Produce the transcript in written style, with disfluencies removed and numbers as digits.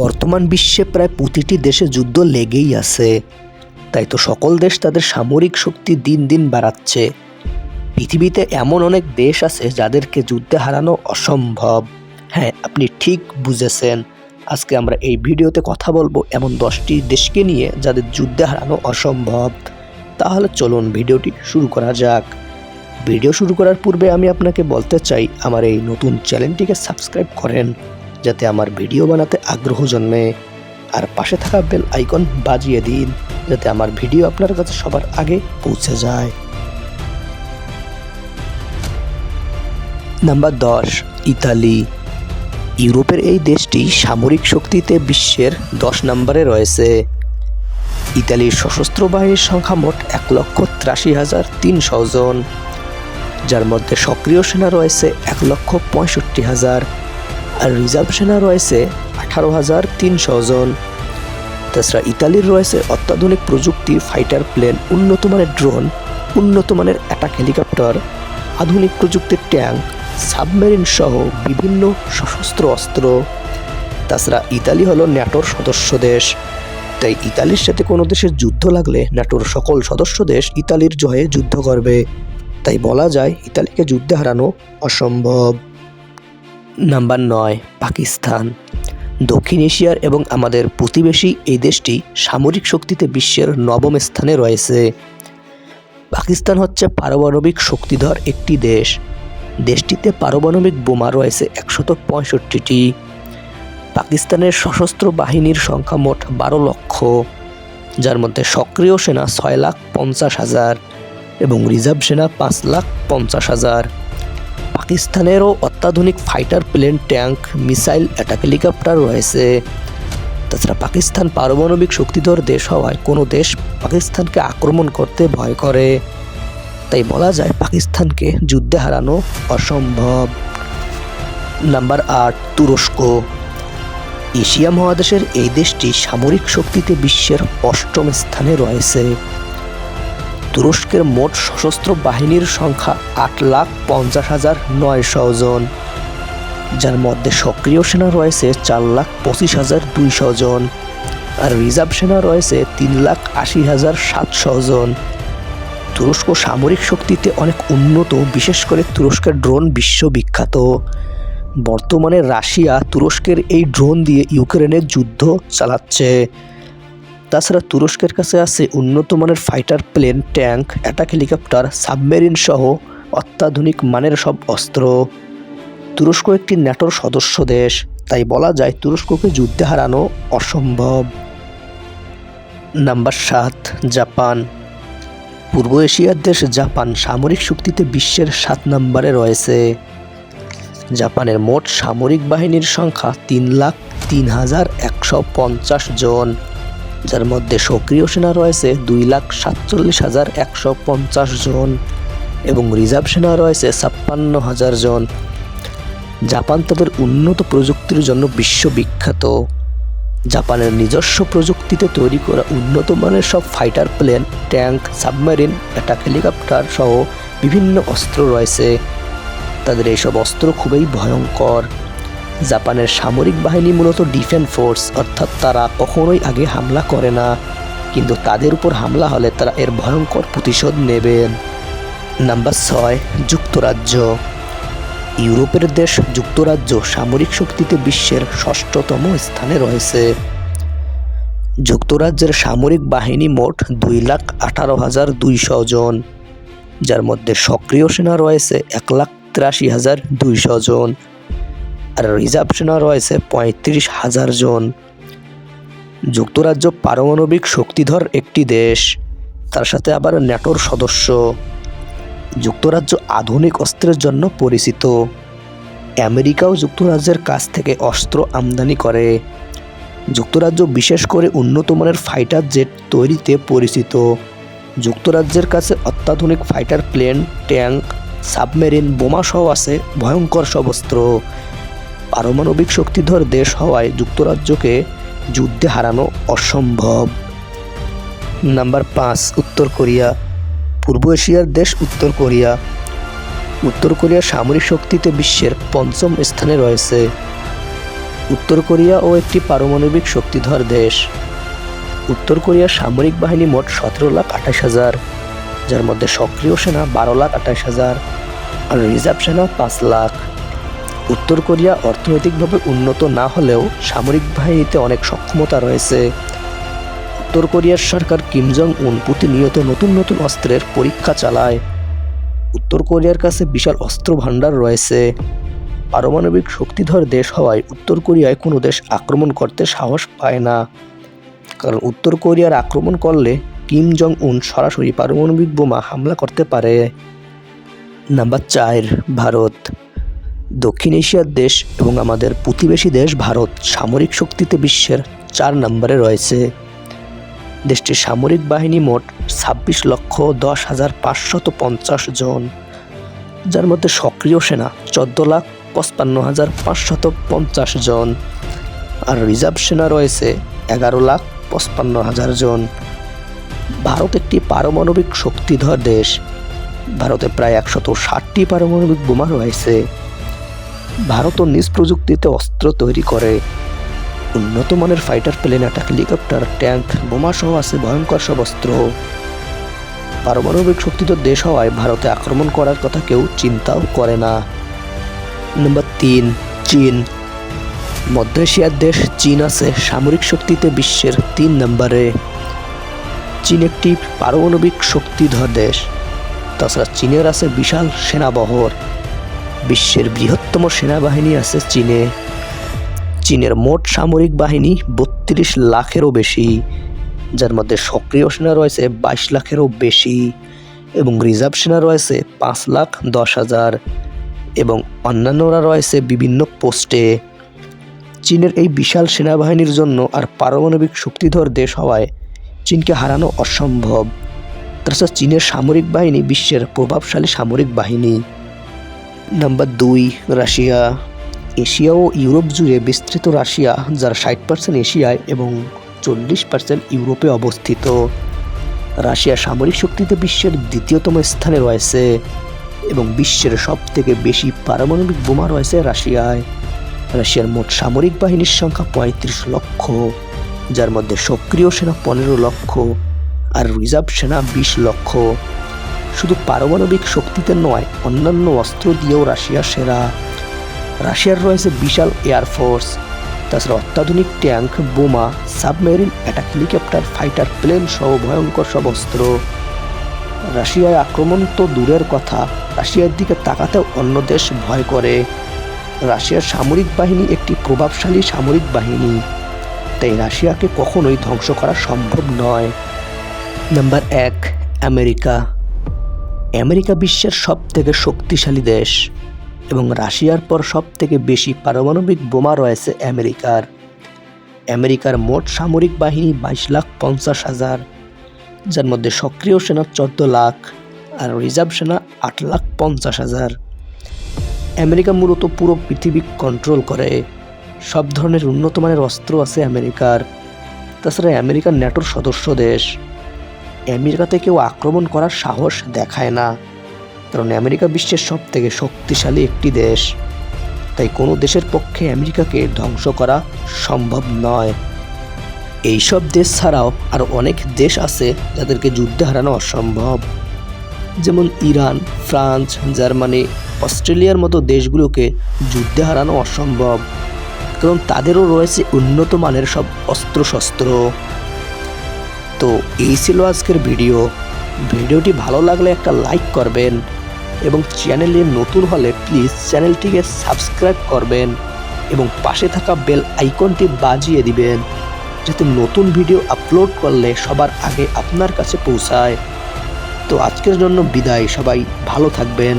বর্তমান বিশ্বে প্রায় প্রতিটি দেশে যুদ্ধ লেগেই আছে। তাই তো সকল দেশ তাদের সামরিক শক্তি দিন দিন বাড়াচ্ছে। পৃথিবীতে এমন অনেক দেশ আছে যাদেরকে যুদ্ধে হারানো অসম্ভব। হ্যাঁ, আপনি ঠিক বুঝেছেন। আজকে আমরা এই ভিডিওতে কথা বলবো এমন 10টি দেশকে নিয়ে যাদের যুদ্ধে হারানো অসম্ভব। তাহলে চলুন ভিডিওটি শুরু করা যাক। ভিডিও শুরু করার পূর্বে আমি আপনাকে বলতে চাই, আমার এই নতুন চ্যানেলটিকে সাবস্ক্রাইব করেন যাতে আমার ভিডিও বানাতে আগ্রহ জন্মে, আর পাশে থাকা বেল আইকন বাজিয়ে দিন যাতে আমার ভিডিও আপনার কাছে সবার আগে পৌঁছে যায়। Number 10, Italy. ইউরোপের এই দেশটি সামরিক শক্তিতে বিশ্বের 10 নম্বরে রয়েছে। ইতালির সশস্ত্র বাহিনীর সংখ্যা মোট 1,83,300 জন, যার মধ্যে সক্রিয় সেনা রয়েছে 1,65,000 আর রিজার্ভ সেনা রয়েছে 18,300 জন। তাছাড়া ইতালির রয়েছে অত্যাধুনিক প্রযুক্তির ফাইটার প্লেন, উন্নত মানের ড্রোন, উন্নত মানের অ্যাটাক হেলিকপ্টার, আধুনিক প্রযুক্তির ট্যাঙ্ক, সাবমেরিন সহ বিভিন্ন সশস্ত্র অস্ত্র। তাছাড়া ইতালি হলো ন্যাটোর সদস্য দেশ, তাই ইতালির সাথে কোনো দেশের যুদ্ধ লাগলে ন্যাটোর সকল সদস্য দেশ ইতালির জয়ে যুদ্ধ করবে। তাই বলা যায় ইতালিকে যুদ্ধে হারানো অসম্ভব। নাম্বার 9, পাকিস্তান। দক্ষিণ এশিয়ার এবং আমাদের প্রতিবেশী এই দেশটি সামরিক শক্তিতে বিশ্বের 9ম স্থানে রয়েছে। পাকিস্তান হচ্ছে পারমাণবিক শক্তিধর একটি দেশ। দেশটিতে পারমাণবিক বোমা রয়েছে 165টি। পাকিস্তানের সশস্ত্র বাহিনীর সংখ্যা মোট 12 লক্ষ, যার মধ্যে সক্রিয় সেনা 6,50,000 এবং রিজার্ভ সেনা 5,50,000। পাকিস্তানেরও অত্যাধুনিক fighter plane, tank, missile, attack helicopter রয়েছে। তাছাড়া পাকিস্তান পারমাণবিক শক্তিধর দেশ হওয়ায় কোনো দেশ পাকিস্তানকে আক্রমণ করতে ভয় করে। তাই বলা যায় পাকিস্তানকে যুদ্ধে হারানো অসম্ভব। নাম্বার 8, তুরস্ক। এশিয়া মহাদেশের এই দেশটি সামরিক শক্তিতে বিশ্বের 8ম স্থানে রয়েছে। তুরস্কের মোট সশস্ত্র বাহিনীর সংখ্যা 8,50,900 জন, যার মধ্যে সক্রিয় সেনা রয়েছে 4,25,200 জন আর রিজার্ভ সেনা রয়েছে 3,80,700 জন। তুরস্ক সামরিক শক্তিতে অনেক উন্নত, বিশেষ করে তুরস্কের ড্রোন বিশ্ববিখ্যাত। বর্তমানে রাশিয়া তুরস্কের এই ড্রোন দিয়ে ইউক্রেনের যুদ্ধ চালাচ্ছে। তাছাড়া তুরস্কের কাছে আছে উন্নত মানের fighter plane, tank, attack helicopter, submarine সহ অত্যাধুনিক মানের সব অস্ত্র। তুরস্ক একটি ন্যাটোর সদস্য দেশ, তাই বলা যায় তুরস্ককে যুদ্ধে হারানো অসম্ভব। Number 7, Japan. পূর্ব এশিয়ার দেশ জাপান সামরিক শক্তিতে বিশ্বের 7 নম্বরে রয়েছে। জাপানের মোট সামরিক বাহিনীর সংখ্যা 3,03,150 জন, যার মধ্যে সক্রিয় সেনা রয়েছে 2,47,150 জন এবং রিজার্ভ সেনা রয়েছে 56,000 জন। জাপান তাদের উন্নত প্রযুক্তির জন্য বিশ্ববিখ্যাত। জাপানের নিজস্ব প্রযুক্তিতে তৈরি করা উন্নত মানের সব fighter plane, tank, submarine, attack helicopter সহ বিভিন্ন অস্ত্র রয়েছে। তাদের এইসব অস্ত্র খুবই ভয়ঙ্কর। জাপানের সামরিক বাহিনী মূলত ডিফেন্স ফোর্স, অর্থাৎ তারা কখনোই আগে হামলা করে না, কিন্তু তাদের উপর হামলা হলে তারা এর ভয়ঙ্কর প্রতিশোধ নেবেন। নাম্বার 6, যুক্তরাজ্য। ইউরোপের দেশ যুক্তরাজ্য সামরিক শক্তিতে বিশ্বের 6ম স্থানে রয়েছে। যুক্তরাজ্যের সামরিক বাহিনী মোট 2,18,200 জন, যার মধ্যে সক্রিয় সেনা রয়েছে 1,83,200 জন আর রিজার্ভ সেনা রয়েছে 35,000 জন। যুক্তরাজ্য পারমাণবিক শক্তিধর একটি দেশ, তার সাথে আবার ন্যাটোর সদস্য। যুক্তরাজ্য আধুনিক অস্ত্রের জন্য পরিচিত। আমেরিকাও যুক্তরাজ্যের কাছ থেকে অস্ত্র আমদানি করে। যুক্তরাজ্য বিশেষ করে উন্নত মানের ফাইটার জেট তৈরিতে পরিচিত। যুক্তরাজ্যের কাছে অত্যাধুনিক ফাইটার প্লেন, ট্যাঙ্ক, সাবমেরিন, বোমা সহ আছে ভয়ঙ্কর সব অস্ত্র। পারমাণবিক শক্তিধর দেশ হওয়ায় যুক্তরাজ্যকে যুদ্ধে হারানো অসম্ভব। নাম্বার 5, উত্তর কোরিয়া। পূর্ব এশিয়ার দেশ উত্তর কোরিয়া। উত্তর কোরিয়া সামরিক শক্তিতে বিশ্বের 5ম স্থানে রয়েছে। উত্তর কোরিয়াও একটি পারমাণবিক শক্তিধর দেশ। উত্তর কোরিয়ার সামরিক বাহিনী মোট 17,28,000, যার মধ্যে সক্রিয় সেনা 12,28,000 আর রিজার্ভ সেনা 5 লাখ। উত্তর কোরিয়া অর্থনৈতিকভাবে উন্নত না হলেও সামরিক বাহিনীতে অনেক সক্ষমতা রয়েছে। উত্তর কোরিয়ার সরকার কিম জং উন প্রতিনিয়ত নতুন নতুন অস্ত্রের পরীক্ষা চালায়। উত্তর কোরিয়ার কাছে বিশাল অস্ত্র ভাণ্ডার রয়েছে। পারমাণবিক শক্তিধর দেশ হওয়ায় উত্তর কোরিয়ায় কোনো দেশ আক্রমণ করতে সাহস পায় না, কারণ উত্তর কোরিয়ার আক্রমণ করলে কিম জং উন সরাসরি পারমাণবিক বোমা হামলা করতে পারে। নাম্বার 4, ভারত। দক্ষিণ এশিয়ার দেশ এবং আমাদের প্রতিবেশী দেশ ভারত সামরিক শক্তিতে বিশ্বের 4 নম্বরে রয়েছে। দেশটির সামরিক বাহিনী মোট 26,10,550 জন, যার মধ্যে সক্রিয় সেনা 14,55,550 জন আর রিজার্ভ সেনা রয়েছে 11,55,000 জন। ভারত একটি পারমাণবিক শক্তিধর দেশ। ভারতে প্রায় 160টি পারমাণবিক বোমা রয়েছে। ভারতও নিজ প্রযুক্তিতে অস্ত্র তৈরি করে। উন্নত মানের fighter plane, attack helicopter, tank, বোমা সহ আছে ভয়ঙ্কর সব অস্ত্র। পারমাণবিক শক্তিধর দেশ হওয়ায় ভারতে আক্রমণ করার কথা কেউ চিন্তাও করে না। নাম্বার 3, চীন। মধ্য এশিয়ার দেশ চীন আছে সামরিক শক্তিতে বিশ্বের 3 নম্বরে। চীন একটি পারমাণবিক শক্তিধর দেশ। তাছাড়া চীনের আছে বিশাল সেনাবহর। বিশ্বের বৃহত্তম সেনাবাহিনী আছে চীনে। চীনের মোট সামরিক বাহিনী 32 লাখেরও বেশি, যার মধ্যে সক্রিয় সেনা রয়েছে 22 লাখেরও বেশি এবং রিজার্ভ সেনা রয়েছে 5,10,000 এবং অন্যান্যরা রয়েছে বিভিন্ন পোস্টে। চীনের এই বিশাল সেনাবাহিনীর জন্য আর পারমাণবিক শক্তিধর দেশ হওয়ায় চীনকে হারানো অসম্ভব। তাছাড়া চীনের সামরিক বাহিনী বিশ্বের প্রভাবশালী সামরিক বাহিনী। Number 2, Russia. এশিয়া ও ইউরোপ জুড়ে বিস্তৃত রাশিয়া, যার 60% এশিয়ায় এবং 40% ইউরোপে অবস্থিত। রাশিয়া সামরিক শক্তিতে বিশ্বের 2য়তম স্থানে রয়েছে এবং বিশ্বের সবথেকে বেশি পারমাণবিক বোমা রয়েছে রাশিয়ায়। রাশিয়ার মোট সামরিক বাহিনীর সংখ্যা 35 লক্ষ, যার মধ্যে সক্রিয় সেনা 15 লক্ষ আর রিজার্ভ সেনা 20 লক্ষ। শুধু পারমাণবিক শক্তিতে নয়, অন্যান্য অস্ত্র দিয়েও রাশিয়া সেরা। রাশিয়ার রয়েছে বিশাল এয়ারফোর্স, তাছাড়া অত্যাধুনিক ট্যাঙ্ক, বোমা, submarine, attack helicopter, fighter plane সহ ভয়ঙ্কর সব অস্ত্র। রাশিয়ায় আক্রমণ তো দূরের কথা, রাশিয়ার দিকে তাকাতেও অন্য দেশ ভয় করে। রাশিয়ার সামরিক বাহিনী একটি প্রভাবশালী সামরিক বাহিনী, তাই রাশিয়াকে কখনোই ধ্বংস করা সম্ভব নয়। Number 1, America. আমেরিকা বিশ্বের সবথেকে শক্তিশালী দেশ এবং রাশিয়ার পর সবথেকে বেশি পারমাণবিক বোমা রয়েছে আমেরিকার। আমেরিকার মোট সামরিক বাহিনী 22,50,000, যার মধ্যে সক্রিয় সেনা 14 লাখ আর রিজার্ভ সেনা 8,50,000। আমেরিকা মূলত পুরো পৃথিবী কন্ট্রোল করে। সব ধরনের উন্নত মানের অস্ত্র আছে আমেরিকার। তাছাড়া আমেরিকা ন্যাটোর সদস্য দেশ। আমেরিকাতে কেউ আক্রমণ করার সাহস দেখায় না, কারণ আমেরিকা বিশ্বের সবথেকে শক্তিশালী একটি দেশ। তাই কোনো দেশের পক্ষে আমেরিকাকে ধ্বংস করা সম্ভব নয়। এইসব দেশ ছাড়াও আরও অনেক দেশ আছে যাদেরকে যুদ্ধে হারানো অসম্ভব, যেমন ইরান, ফ্রান্স, জার্মানি, অস্ট্রেলিয়ার মতো দেশগুলোকে যুদ্ধে হারানো অসম্ভব, কারণ তাদেরও রয়েছে উন্নত মানের সব অস্ত্রশস্ত্র। তো এই ছিল আজকের ভিডিওটি ভালো লাগলে একটা লাইক করবেন এবং চ্যানেলে নতুন হলে প্লিজ চ্যানেলটিকে সাবস্ক্রাইব করবেন এবং পাশে থাকা বেল আইকনটি বাজিয়ে দিবেন, যাতে নতুন ভিডিও আপলোড করলে সবার আগে আপনার কাছে পৌঁছায়। তো আজকের জন্য বিদায়, সবাই ভালো থাকবেন।